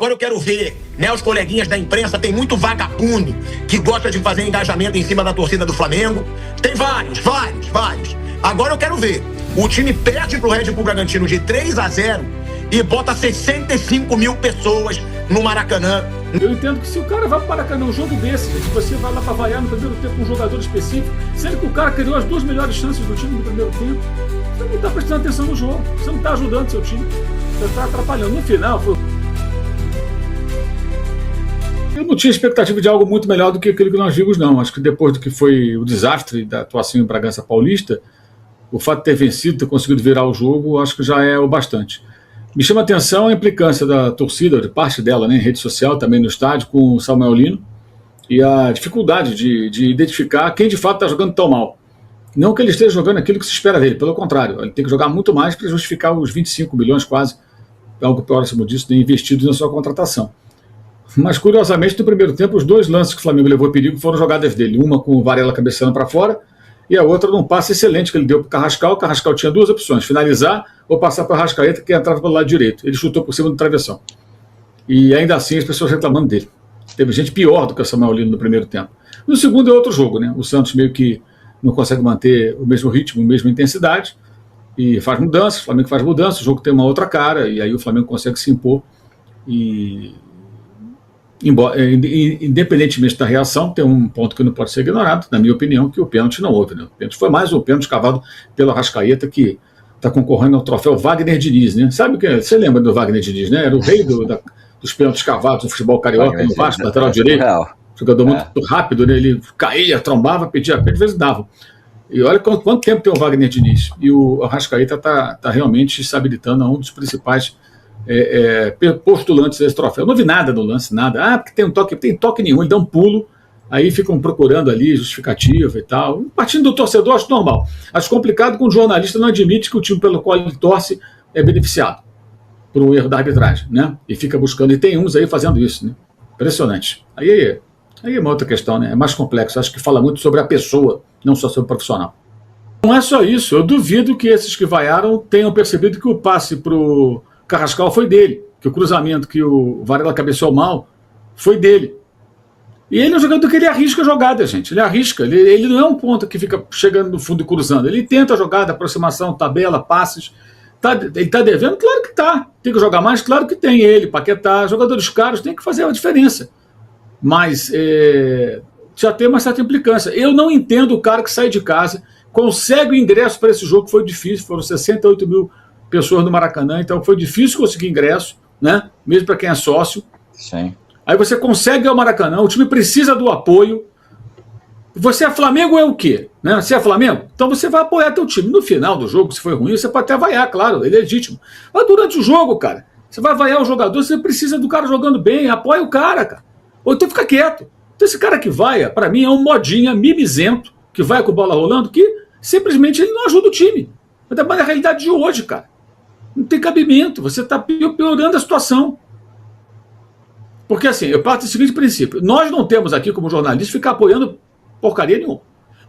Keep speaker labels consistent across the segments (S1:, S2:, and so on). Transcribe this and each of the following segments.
S1: Agora eu quero ver, né, os coleguinhas da imprensa, tem muito vagabundo que gosta de fazer engajamento em cima da torcida do Flamengo. Tem vários. Agora eu quero ver, o time perde pro Red Bull Bragantino de 3-0 e bota 65 mil pessoas no Maracanã.
S2: Eu entendo que se o cara vai para o Maracanã um jogo desse, gente, você vai lá para vaiar no primeiro tempo com um jogador específico, sendo que o cara criou as duas melhores chances do time no primeiro tempo, você não está prestando atenção no jogo, você não está ajudando o seu time, você está atrapalhando. No final, eu não tinha expectativa de algo muito melhor do que aquilo que nós vimos, não. Acho que depois do que foi o desastre da atuação em Bragança Paulista, o fato de ter vencido, ter conseguido virar o jogo, acho que já é o bastante. Me chama a atenção a implicância da torcida, de parte dela, né, em rede social, também no estádio, com o Samuel Lino, e a dificuldade de identificar quem de fato está jogando tão mal. Não que ele esteja jogando aquilo que se espera dele, pelo contrário, ele tem que jogar muito mais para justificar os 25 milhões quase, algo próximo disso, investidos na sua contratação. Mas, curiosamente, no primeiro tempo, os dois lances que o Flamengo levou a perigo foram jogadas dele. Uma com o Varela cabeceando para fora e a outra num passe excelente que ele deu para o Carrascal. O Carrascal tinha duas opções, finalizar ou passar para o Arrascaeta, que entrava pelo lado direito. Ele chutou por cima do travessão. E ainda assim as pessoas reclamando dele. Teve gente pior do que o Samuel Lino no primeiro tempo. No segundo é outro jogo, né? O Santos meio que não consegue manter o mesmo ritmo, a mesma intensidade e faz mudanças, o Flamengo faz mudanças, o jogo tem uma outra cara e aí o Flamengo consegue se impor e... Independentemente da reação, tem um ponto que não pode ser ignorado, na minha opinião, que o pênalti não houve. Né? O pênalti foi mais um pênalti cavado pelo Arrascaeta, que está concorrendo ao troféu Wagner Diniz. Né? Sabe o que? Você lembra do Wagner Diniz, né? Era o rei dos pênaltis cavados no futebol carioca, no Vasco, lateral direito. Jogador muito rápido, né? Ele caía, trombava, pedia pênalti, às vezes dava. E olha quanto tempo tem o Wagner Diniz. E o Arrascaeta está realmente se habilitando a um dos principais postulantes desse troféu. Não vi nada no lance, nada. Porque tem toque nenhum, ele dá um pulo, aí ficam procurando ali justificativa e tal. Partindo do torcedor, acho normal. Acho complicado quando o jornalista não admite que o time pelo qual ele torce é beneficiado por um erro da arbitragem, né? E fica buscando, e tem uns aí fazendo isso, né? Impressionante. Aí é uma outra questão, né? É mais complexo. Acho que fala muito sobre a pessoa, não só sobre o profissional. Não é só isso. Eu duvido que esses que vaiaram tenham percebido que o passe para o Carrascal foi dele, que o cruzamento que o Varela cabeceou mal foi dele. E ele é um jogador que ele arrisca a jogada, gente. Ele arrisca. Ele não é um ponta que fica chegando no fundo e cruzando. Ele tenta a jogada, aproximação, tabela, passes. Ele está devendo? Claro que está. Tem que jogar mais? Claro que tem. Ele, Paquetá, jogadores caros têm que fazer a diferença. Mas já tem uma certa implicância. Eu não entendo o cara que sai de casa, consegue o ingresso para esse jogo, que foi difícil, foram 68 mil pessoas no Maracanã, então foi difícil conseguir ingresso, né? Mesmo para quem é sócio.
S3: Sim.
S2: Aí você consegue ao Maracanã, o time precisa do apoio. Você é Flamengo é o quê? Né? Você é Flamengo? Então você vai apoiar teu time. No final do jogo, se foi ruim, você pode até vaiar, claro, ele é legítimo. Mas durante o jogo, cara, você vai vaiar o jogador, você precisa do cara jogando bem, apoia o cara. Ou então fica quieto. Então esse cara que vaia, para mim, é um modinha mimizento, que vai com bola rolando, que simplesmente ele não ajuda o time. Mas é a realidade de hoje, cara. Não tem cabimento, você está piorando a situação. Porque assim, eu parto do seguinte princípio, nós não temos aqui como jornalistas ficar apoiando porcaria nenhuma.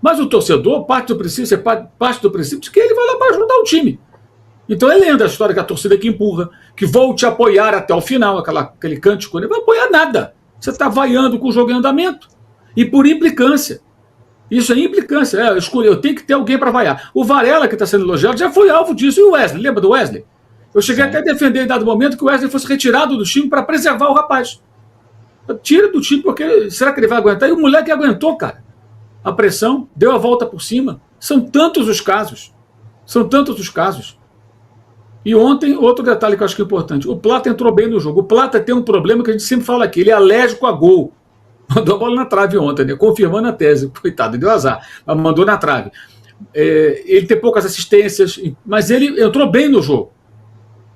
S2: Mas o torcedor parte do princípio de que ele vai lá para ajudar o time. Então ele lembra a história que a torcida que empurra, que volte a apoiar até o final, aquele cântico, não vai apoiar nada. Você está vaiando com o jogo em andamento. E por implicância. Isso é implicância. Eu tenho que ter alguém para vaiar. O Varela, que está sendo elogiado, já foi alvo disso. E o Wesley, lembra do Wesley? Eu cheguei até a defender em dado momento que o Wesley fosse retirado do time para preservar o rapaz. Tira do time, porque será que ele vai aguentar? E o moleque aguentou, cara. A pressão, deu a volta por cima. São tantos os casos. E ontem, outro detalhe que eu acho que é importante. O Plata entrou bem no jogo. O Plata tem um problema que a gente sempre fala aqui. Ele é alérgico a gol. Mandou a bola na trave ontem, né? Confirmando a tese. Coitado, deu azar. Mas mandou na trave. Ele tem poucas assistências, mas ele entrou bem no jogo.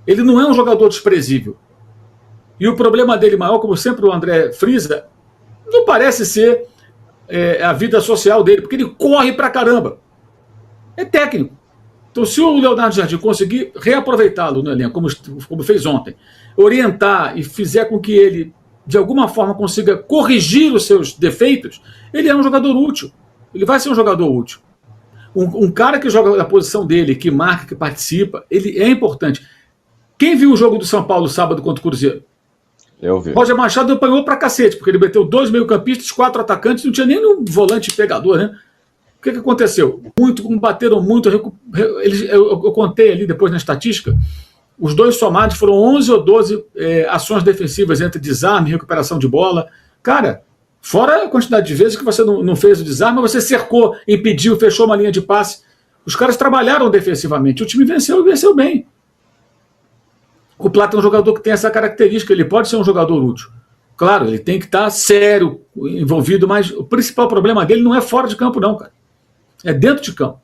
S2: Ele não é um jogador desprezível. E o problema dele maior, como sempre o André frisa, não parece ser a vida social dele, porque ele corre pra caramba. É técnico. Então, se o Leonardo Jardim conseguir reaproveitá-lo no elenco, como fez ontem, orientar e fizer com que ele, de alguma forma, consiga corrigir os seus defeitos, ele é um jogador útil. Ele vai ser um jogador útil. Um cara que joga na posição dele, que marca, que participa, ele é importante. Quem viu o jogo do São Paulo sábado contra o Cruzeiro?
S3: Eu vi.
S2: Roger Machado apanhou pra cacete, porque ele meteu 2 meio-campistas, 4 atacantes, não tinha nem um volante pegador, né? O que aconteceu? Bateram muito. Eu contei ali depois na estatística, os dois somados foram 11 ou 12 ações defensivas entre desarme e recuperação de bola. Cara, fora a quantidade de vezes que você não fez o desarme, você cercou, impediu, fechou uma linha de passe. Os caras trabalharam defensivamente. O time venceu e venceu bem. O Plata é um jogador que tem essa característica, ele pode ser um jogador útil. Claro, ele tem que estar sério, envolvido, mas o principal problema dele não é fora de campo, não, cara. É dentro de campo.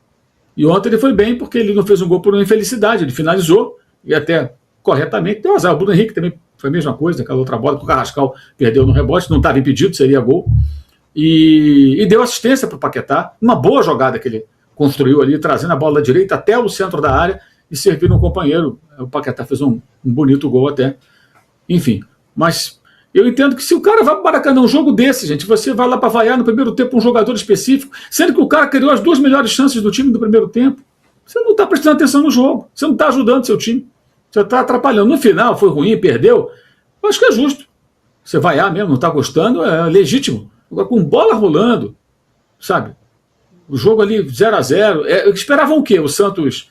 S2: E ontem ele foi bem porque ele não fez um gol por uma infelicidade, ele finalizou, e até corretamente, deu azar. O Bruno Henrique também foi a mesma coisa, aquela outra bola que o Carrascal perdeu no rebote, não estava impedido, seria gol. E deu assistência para o Paquetá, uma boa jogada que ele construiu ali, trazendo a bola da direita até o centro da área e servindo um companheiro. O Paquetá fez um bonito gol até. Enfim, mas eu entendo que se o cara vai para o Maracanã, um jogo desse, gente, você vai lá para vaiar no primeiro tempo um jogador específico, sendo que o cara criou as 2 melhores chances do time do primeiro tempo, você não está prestando atenção no jogo, você não está ajudando seu time, você está atrapalhando. No final, foi ruim, perdeu, eu acho que é justo. Você vaiar mesmo, não está gostando, é legítimo. Agora, com bola rolando, sabe? O jogo ali 0-0. Esperavam o quê? O Santos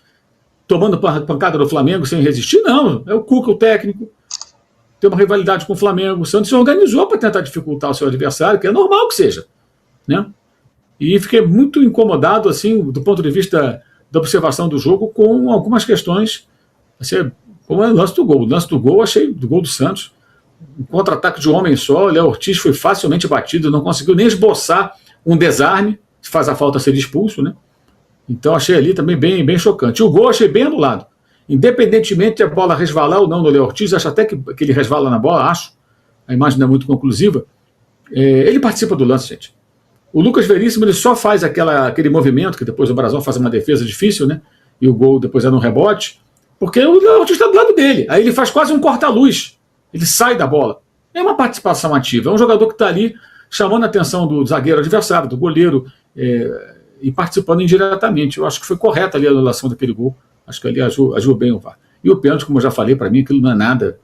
S2: tomando pancada do Flamengo sem resistir? Não. É o Cuca, o técnico. Tem uma rivalidade com o Flamengo. O Santos se organizou para tentar dificultar o seu adversário, que é normal que seja. Né? E fiquei muito incomodado, assim, do ponto de vista da observação do jogo, com algumas questões, assim, como é o lance do gol. O lance do gol, achei, do gol do Santos, um contra-ataque de um homem só. O Léo Ortiz foi facilmente batido, não conseguiu nem esboçar um desarme, se faz a falta ser expulso, né? Então achei ali também bem chocante. O gol achei bem anulado. Independentemente de a bola resvalar ou não no Léo Ortiz, acho até que ele resvala na bola, acho. A imagem não é muito conclusiva. Ele participa do lance, gente. O Lucas Veríssimo, ele só faz aquele movimento, que depois o Brasil faz uma defesa difícil, né? E o gol depois é no rebote, porque o Léo Ortiz está do lado dele. Aí ele faz quase um corta-luz. Ele sai da bola. É uma participação ativa. É um jogador que está ali chamando a atenção do zagueiro adversário, do goleiro, e participando indiretamente. Eu acho que foi correta ali a anulação daquele gol. Acho que ali agiu bem o VAR. E o pênalti, como eu já falei, para mim, aquilo não é nada,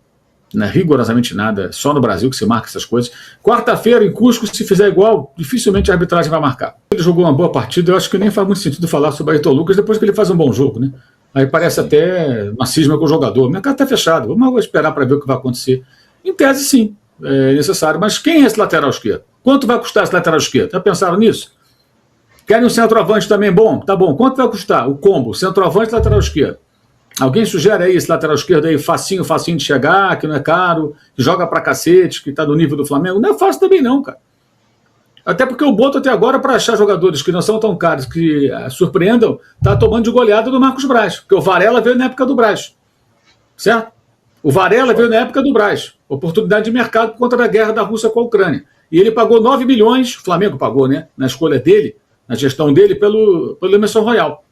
S2: não é rigorosamente nada, só no Brasil que se marca essas coisas. Quarta-feira, em Cusco, se fizer igual, dificilmente a arbitragem vai marcar. Ele jogou uma boa partida, eu acho que nem faz muito sentido falar sobre o Ayrton Lucas depois que ele faz um bom jogo, né? Aí parece até uma cisma com o jogador. O mercado está fechado, vamos esperar para ver o que vai acontecer. Em tese, sim, é necessário. Mas quem é esse lateral esquerdo? Quanto vai custar esse lateral esquerdo? Já pensaram nisso? Querem um centroavante também bom? Tá bom. Quanto vai custar? O combo, centroavante e lateral esquerdo. Alguém sugere aí esse lateral esquerdo aí facinho de chegar, que não é caro, que joga pra cacete, que tá do nível do Flamengo? Não é fácil também não, cara. Até porque o Boto até agora, para achar jogadores que não são tão caros, que surpreendam, tá tomando de goleada do Marcos Braz. Porque o Varela veio na época do Braz. Certo? O Varela veio na época do Braz. Oportunidade de mercado por conta da guerra da Rússia com a Ucrânia. E ele pagou 9 milhões, o Flamengo pagou, né? Na escolha dele, na gestão dele, pelo Emerson Royal.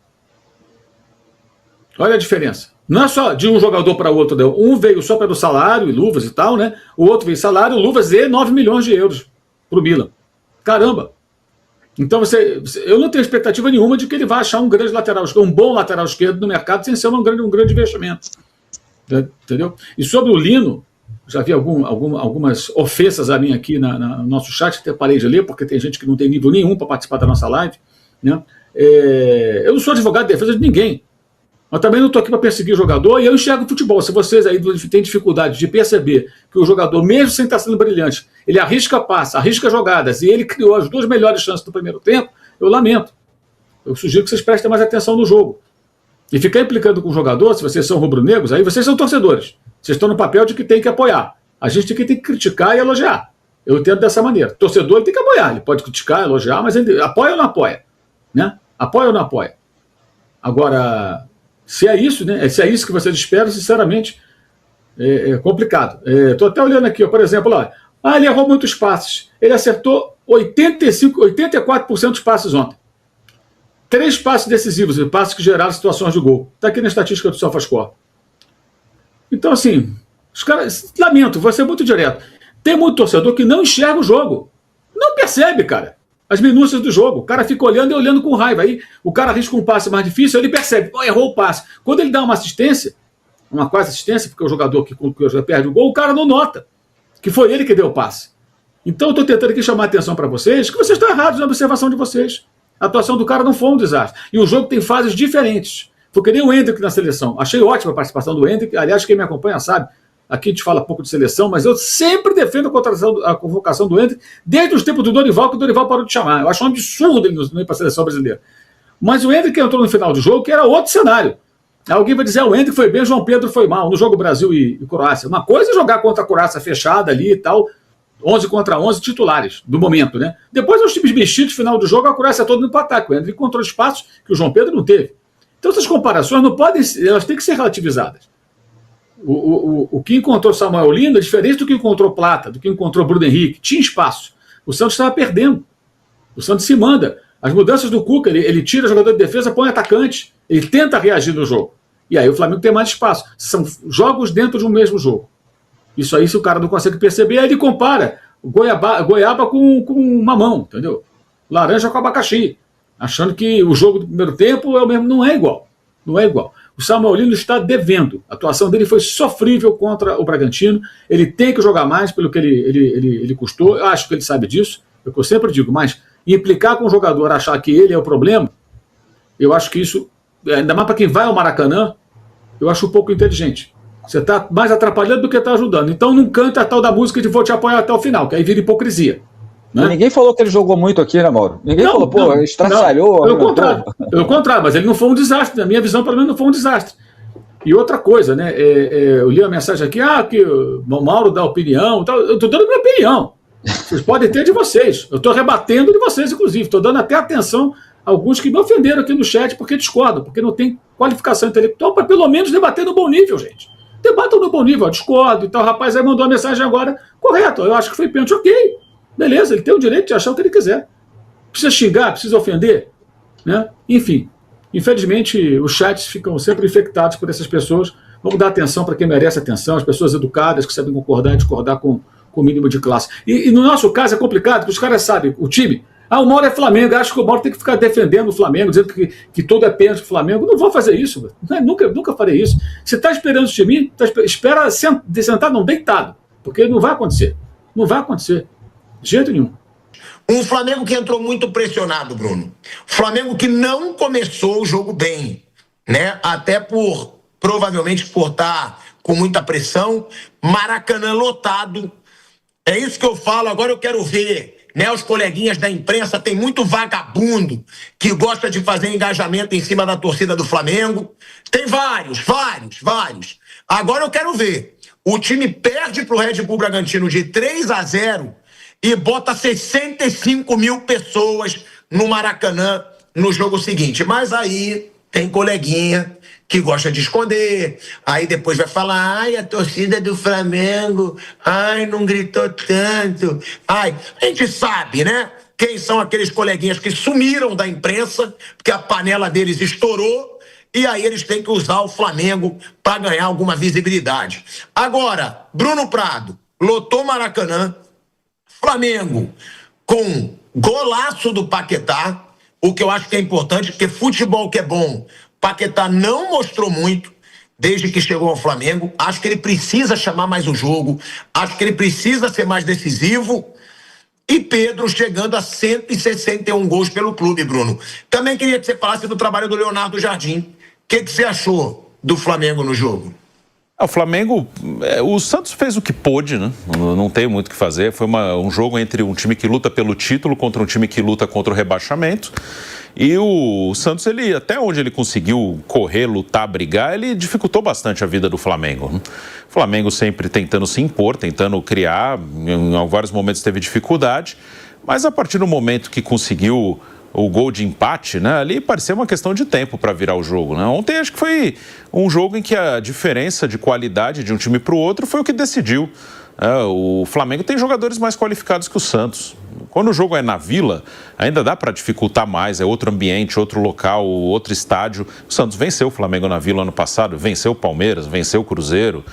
S2: Olha a diferença. Não é só de um jogador para o outro. Não. Um veio só pelo salário e luvas e tal, né? O outro veio salário, luvas e 9 milhões de euros para o Milan. Caramba! Então eu não tenho expectativa nenhuma de que ele vá achar um grande lateral esquerdo, um bom lateral esquerdo no mercado sem ser um grande investimento. Entendeu? E sobre o Lino, já vi algumas ofensas a mim aqui no nosso chat, até parei de ler, porque tem gente que não tem nível nenhum para participar da nossa live. Né? Eu não sou advogado de defesa de ninguém. Mas também não estou aqui para perseguir o jogador, e eu enxergo o futebol. Se vocês aí têm dificuldade de perceber que o jogador, mesmo sem estar sendo brilhante, ele arrisca passes, arrisca jogadas, e ele criou as 2 melhores chances do primeiro tempo, eu lamento. Eu sugiro que vocês prestem mais atenção no jogo. E ficar implicando com o jogador, se vocês são rubro-negros, aí vocês são torcedores. Vocês estão no papel de que tem que apoiar. A gente tem que criticar e elogiar. Eu entendo dessa maneira. Torcedor ele tem que apoiar. Ele pode criticar, elogiar, mas ele apoia ou não apoia? Né? Apoia ou não apoia? Agora, se é isso, né? Se é isso que vocês esperam, sinceramente, é complicado. Estou até olhando aqui, ó, por exemplo, lá. Ele errou muitos passes. Ele acertou 84% dos passes ontem. 3 passes decisivos, passes que geraram situações de gol. Está aqui na estatística do SofaScore. Então, assim, os caras, lamento, vou ser muito direto. Tem muito torcedor que não enxerga o jogo. Não percebe, cara, as minúcias do jogo. O cara fica olhando e olhando com raiva. Aí o cara arrisca um passe mais difícil, ele percebe, errou o passe. Quando ele dá uma assistência, uma quase assistência, porque o jogador que perde o gol, o cara não nota que foi ele que deu o passe. Então eu estou tentando aqui chamar a atenção para vocês, que vocês estão errados na observação de vocês. A atuação do cara não foi um desastre. E o jogo tem fases diferentes. Foi que nem o Endrick na seleção. Achei ótima a participação do Endrick. Aliás, quem me acompanha sabe, aqui a gente fala pouco de seleção, mas eu sempre defendo a convocação do Endrick desde os tempos do Dorival, que o Dorival parou de chamar. Eu acho um absurdo ele não ir para a seleção brasileira. Mas o Endrick entrou no final do jogo, que era outro cenário. Alguém vai dizer, o Endrick foi bem, o João Pedro foi mal, no jogo Brasil e Croácia. Uma coisa é jogar contra a Croácia fechada ali e tal, 11 contra 11 titulares do momento, né? Depois os times mexidos, final do jogo, a Croácia toda no ataque. O Endrick encontrou espaços que o João Pedro não teve. Então essas comparações não podem, elas têm que ser relativizadas. O que encontrou Samuel Lino é diferente do que encontrou Plata, do que encontrou Bruno Henrique. Tinha espaço. O Santos estava perdendo. O Santos se manda. As mudanças do Cuca, ele tira jogador de defesa, põe atacante, ele tenta reagir no jogo. E aí o Flamengo tem mais espaço. São jogos dentro de um mesmo jogo. Isso aí, se o cara não consegue perceber, aí ele compara goiaba com mamão, entendeu? Laranja com abacaxi. Achando que o jogo do primeiro tempo é o mesmo. Não é igual. Não é igual. O Samuel Lino está devendo. A atuação dele foi sofrível contra o Bragantino. Ele tem que jogar mais pelo que ele custou. Eu acho que ele sabe disso. É o que eu sempre digo. Mas implicar com o jogador, achar que ele é o problema, eu acho que isso, ainda mais para quem vai ao Maracanã, eu acho um pouco inteligente. Você está mais atrapalhando do que está ajudando. Então não canta a tal da música de vou te apoiar até o final, que aí vira hipocrisia. Né?
S3: Ninguém falou que ele jogou muito aqui, né, Mauro? Ninguém falou, pô, estraçalhou.
S2: Pelo contrário, mas ele não foi um desastre. Na minha visão, pelo menos, não foi um desastre. E outra coisa, né? Eu li a mensagem aqui, que o Mauro dá opinião. Tal. Eu estou dando minha opinião. Vocês podem ter de vocês. Eu estou rebatendo de vocês, inclusive. Estou dando até atenção a alguns que me ofenderam aqui no chat porque discordam, porque não tem qualificação intelectual para pelo menos debater no bom nível, gente. Debatam no bom nível, discordo e tal. O rapaz aí mandou a mensagem agora, correto. Eu acho que foi pênalti, ok. Beleza, ele tem o direito de achar o que ele quiser. Precisa xingar, precisa ofender, né? Enfim, infelizmente os chats ficam sempre infectados por essas pessoas. Vamos dar atenção para quem merece atenção, as pessoas educadas que sabem concordar e discordar com o mínimo de classe. E no nosso caso é complicado, porque os caras sabem, o time, o Mauro é Flamengo, acho que o Mauro tem que ficar defendendo o Flamengo, dizendo que todo é pênalti do Flamengo. Não vou fazer isso, nunca farei isso. Você está esperando isso de mim, espera sentado, não, deitado, porque não vai acontecer. Não vai acontecer. De jeito nenhum.
S1: Um Flamengo que entrou muito pressionado, Bruno. Flamengo que não começou o jogo bem, né? Até provavelmente por estar com muita pressão. Maracanã lotado. É isso que eu falo, agora eu quero ver, né? Os coleguinhas da imprensa, tem muito vagabundo que gosta de fazer engajamento em cima da torcida do Flamengo. Tem vários. Agora eu quero ver. O time perde pro Red Bull Bragantino de 3-0 e bota 65 mil pessoas no Maracanã no jogo seguinte. Mas aí tem coleguinha que gosta de esconder, aí depois vai falar, a torcida do Flamengo, não gritou tanto. A gente sabe, né? Quem são aqueles coleguinhas que sumiram da imprensa, porque a panela deles estourou, e aí eles têm que usar o Flamengo para ganhar alguma visibilidade. Agora, Bruno Prado, lotou Maracanã, Flamengo com golaço do Paquetá, o que eu acho que é importante, porque futebol que é bom, Paquetá não mostrou muito desde que chegou ao Flamengo. Acho que ele precisa chamar mais o jogo, acho que ele precisa ser mais decisivo. E Pedro chegando a 161 gols pelo clube, Bruno. Também queria que você falasse do trabalho do Leonardo Jardim. O que você achou do Flamengo no jogo?
S4: O Flamengo, o Santos fez o que pôde, né? Não tem muito o que fazer. Foi um jogo entre um time que luta pelo título contra um time que luta contra o rebaixamento. E o Santos, até onde ele conseguiu correr, lutar, brigar, ele dificultou bastante a vida do Flamengo. O Flamengo sempre tentando se impor, tentando criar, em vários momentos teve dificuldade, mas a partir do momento que conseguiu o gol de empate, né, ali parecia uma questão de tempo para virar o jogo, né? Ontem acho que foi um jogo em que a diferença de qualidade de um time para o outro foi o que decidiu. O Flamengo tem jogadores mais qualificados que o Santos. Quando o jogo é na Vila, ainda dá para dificultar mais, é outro ambiente, outro local, outro estádio. O Santos venceu o Flamengo na Vila ano passado, venceu o Palmeiras, venceu o Cruzeiro.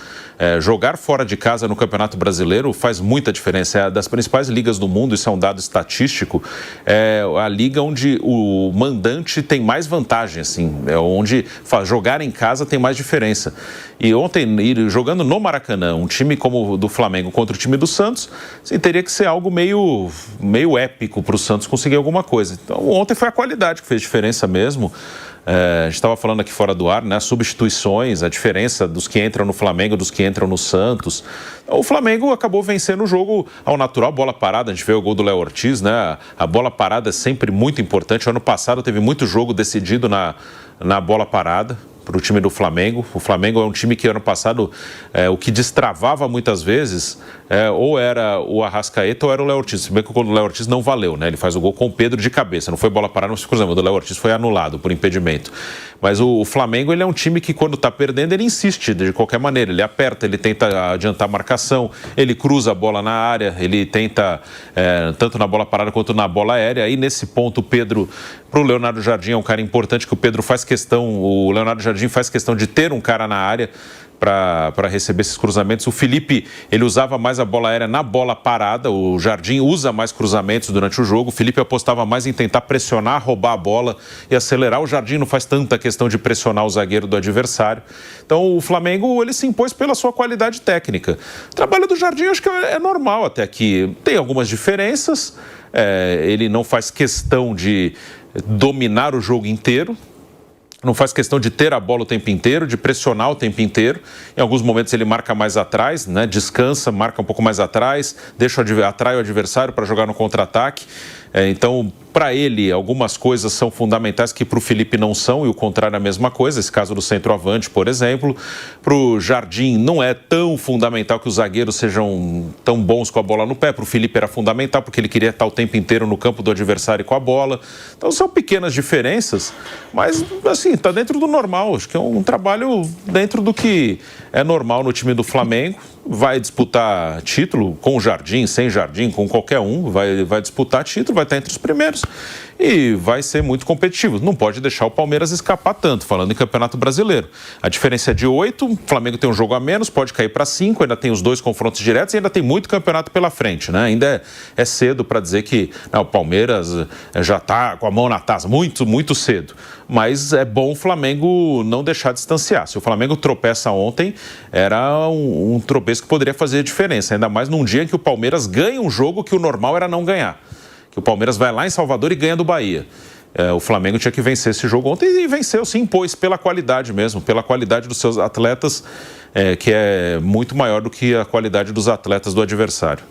S4: Jogar fora de casa no Campeonato Brasileiro faz muita diferença. É das principais ligas do mundo, isso é um dado estatístico, é a liga onde o mandante tem mais vantagem, assim, onde jogar em casa tem mais diferença. E ontem, jogando no Maracanã, um time como o do Flamengo contra o time do Santos, assim, teria que ser algo meio épico para o Santos conseguir alguma coisa. Então, ontem foi a qualidade que fez diferença mesmo. A gente estava falando aqui fora do ar, né? As substituições, a diferença dos que entram no Flamengo, dos que entram no Santos. O Flamengo acabou vencendo o jogo ao natural, bola parada. A gente vê o gol do Léo Ortiz, né? A bola parada é sempre muito importante. O ano passado teve muito jogo decidido na bola parada para o time do Flamengo. O Flamengo é um time que ano passado o que destravava muitas vezes ou era o Arrascaeta ou era o Léo Ortiz. Se bem que o gol do Léo Ortiz não valeu, né? Ele faz o gol com o Pedro de cabeça. Não foi bola parada, não foi cruzamento. O do Léo Ortiz foi anulado por impedimento. Mas o Flamengo, ele é um time que quando está perdendo, ele insiste de qualquer maneira. Ele aperta, ele tenta adiantar a marcação, ele cruza a bola na área, ele tenta tanto na bola parada quanto na bola aérea. Aí nesse ponto o Pedro, para o Leonardo Jardim, é um cara importante que o Pedro faz questão, o Leonardo Jardim faz questão de ter um cara na área para receber esses cruzamentos. O Felipe, ele usava mais a bola aérea na bola parada, o Jardim usa mais cruzamentos durante o jogo, o Felipe apostava mais em tentar pressionar, roubar a bola e acelerar. O Jardim não faz tanta questão de pressionar o zagueiro do adversário. Então o Flamengo, ele se impôs pela sua qualidade técnica. O trabalho do Jardim acho que é normal até aqui. Tem algumas diferenças, ele não faz questão de dominar o jogo inteiro, não faz questão de ter a bola o tempo inteiro, de pressionar o tempo inteiro. Em alguns momentos ele marca mais atrás, né? Descansa, marca um pouco mais atrás, atrai o adversário para jogar no contra-ataque. Então, para ele, algumas coisas são fundamentais que para o Felipe não são, e o contrário é a mesma coisa. Esse caso do centroavante, por exemplo. Para o Jardim não é tão fundamental que os zagueiros sejam tão bons com a bola no pé. Para o Felipe era fundamental, porque ele queria estar o tempo inteiro no campo do adversário com a bola. Então são pequenas diferenças, mas assim, está dentro do normal. Acho que é um trabalho dentro do que é normal no time do Flamengo. Vai disputar título com o Jardim, sem Jardim, com qualquer um, vai disputar título, vai estar entre os primeiros e vai ser muito competitivo. Não pode deixar o Palmeiras escapar tanto, falando em Campeonato Brasileiro. A diferença é de 8, o Flamengo tem um jogo a menos, pode cair para 5, ainda tem os 2 confrontos diretos e ainda tem muito campeonato pela frente, né? Ainda é cedo para dizer que o Palmeiras já está com a mão na taça, muito, muito cedo. Mas é bom o Flamengo não deixar distanciar. Se o Flamengo tropeça ontem, era um tropeço que poderia fazer diferença, ainda mais num dia em que o Palmeiras ganha um jogo que o normal era não ganhar. Que o Palmeiras vai lá em Salvador e ganha do Bahia. O Flamengo tinha que vencer esse jogo ontem e venceu, se impôs pela qualidade mesmo, pela qualidade dos seus atletas, que é muito maior do que a qualidade dos atletas do adversário.